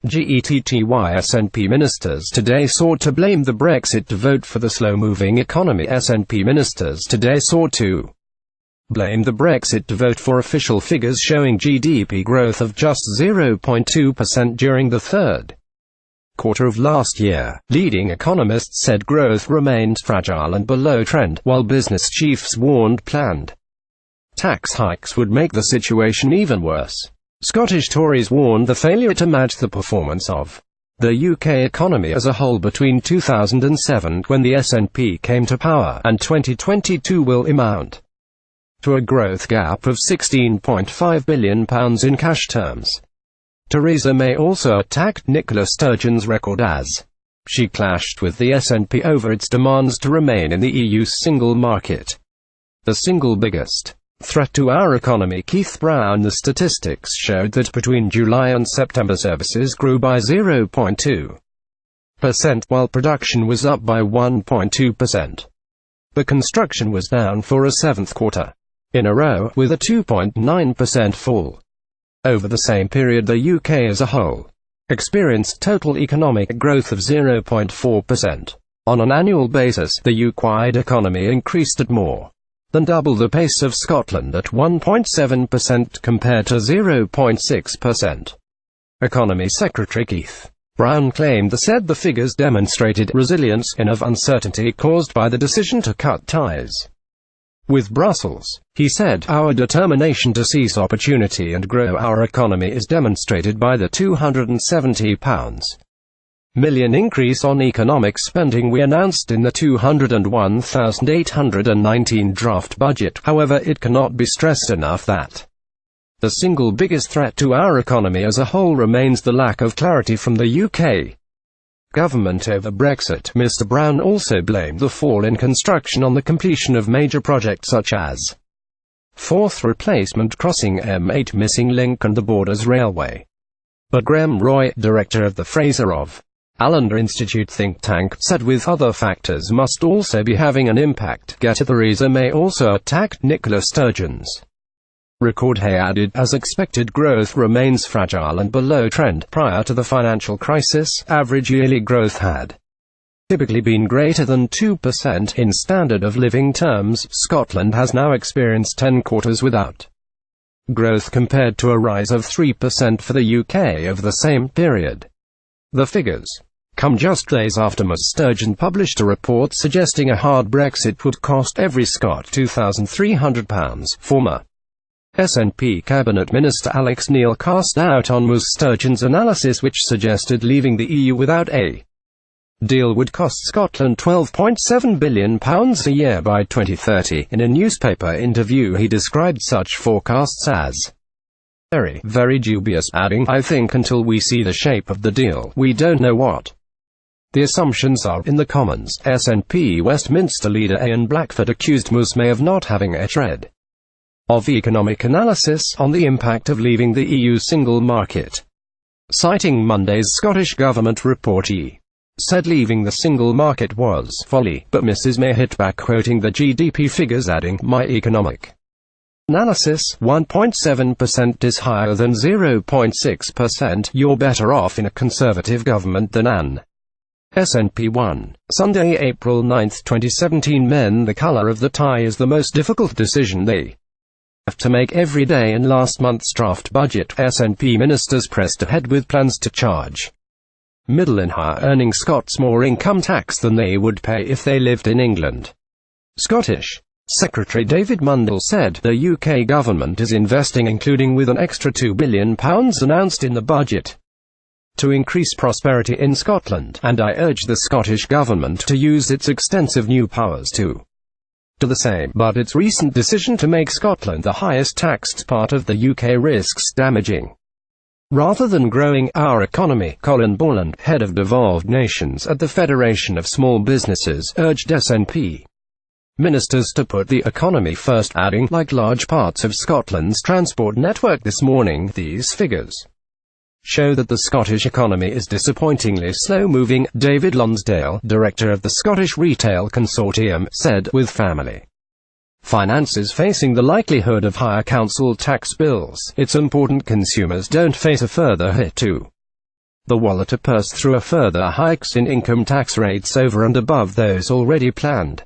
GETTYSNP ministers today sought to blame the Brexit vote for the slow-moving economy. SNP ministers today sought to blame the Brexit vote for official figures showing GDP growth of just 0.2% during the third quarter of last year. Leading economists said growth remained fragile and below trend, while business chiefs warned planned tax hikes would make the situation even worse. Scottish Tories warned the failure to match the performance of the UK economy as a whole between 2007, when the SNP came to power, and 2022 will amount to a growth gap of £16.5 billion in cash terms. Theresa May also attacked Nicola Sturgeon's record as she clashed with the SNP over its demands to remain in the EU's single market. The single biggest threat to our economy. Keith Brown. The statistics showed that between July and September services grew by 0.2%, while production was up by 1.2%. The construction was down for a seventh quarter in a row, with a 2.9% fall. Over the same period, the UK as a whole experienced total economic growth of 0.4%. On an annual basis, the UK-wide economy increased at more than double the pace of Scotland at 1.7% compared to 0.6%. Economy Secretary Keith Brown said the figures demonstrated resilience in of uncertainty caused by the decision to cut ties with Brussels. He said, "Our determination to seize opportunity and grow our economy is demonstrated by the £270 million increase on economic spending we announced in the £201,819 draft budget." However, it cannot be stressed enough that the single biggest threat to our economy as a whole remains the lack of clarity from the UK government over Brexit. Mr. Brown also blamed the fall in construction on the completion of major projects such as Forth Replacement Crossing, M8 Missing Link and the Borders Railway. But Graham Roy, director of the Fraser of Allender Institute think tank, said with other factors must also be having an impact. Theresa May also attacked Nicola Sturgeon's record. He added, "As expected, growth remains fragile and below trend. Prior to the financial crisis, average yearly growth had typically been greater than 2%. In standard of living terms, Scotland has now experienced 10 quarters without growth compared to a rise of 3% for the UK over the same period." The figures come just days after Ms Sturgeon published a report suggesting a hard Brexit would cost every Scot £2,300. Former SNP Cabinet Minister Alex Neil cast doubt on Ms Sturgeon's analysis, which suggested leaving the EU without a deal would cost Scotland £12.7 billion a year by 2030. In a newspaper interview, he described such forecasts as very, very dubious, adding, "I think until we see the shape of the deal, we don't know what the assumptions are." In the Commons, SNP Westminster leader Ian Blackford accused Ms May of not having a shred of economic analysis on the impact of leaving the EU single market. Citing Monday's Scottish Government report, he said leaving the single market was folly, but Mrs May hit back, quoting the GDP figures, adding, "My economic analysis, 1.7% is higher than 0.6%. You're better off in a Conservative government than an SNP one." Sunday, April 9, 2017. Men, the colour of the tie is the most difficult decision they have to make every day. In last month's draft budget, SNP ministers pressed ahead with plans to charge middle and higher earning Scots more income tax than they would pay if they lived in England. Scottish Secretary David Mundell said, "The UK government is investing, including with an extra £2 billion announced in the budget, to increase prosperity in Scotland, and I urge the Scottish government to use its extensive new powers to do the same." But its recent decision to make Scotland the highest taxed part of the UK risks damaging rather than growing our economy. Colin Borland, head of devolved nations at the Federation of Small Businesses, urged SNP ministers to put the economy first, adding, "Like large parts of Scotland's transport network this morning, these figures show that the Scottish economy is disappointingly slow-moving." David Lonsdale, director of the Scottish Retail Consortium, said, "With family finances facing the likelihood of higher council tax bills, it's important consumers don't face a further hit too." the wallet to purse through a further hikes in income tax rates over and above those already planned.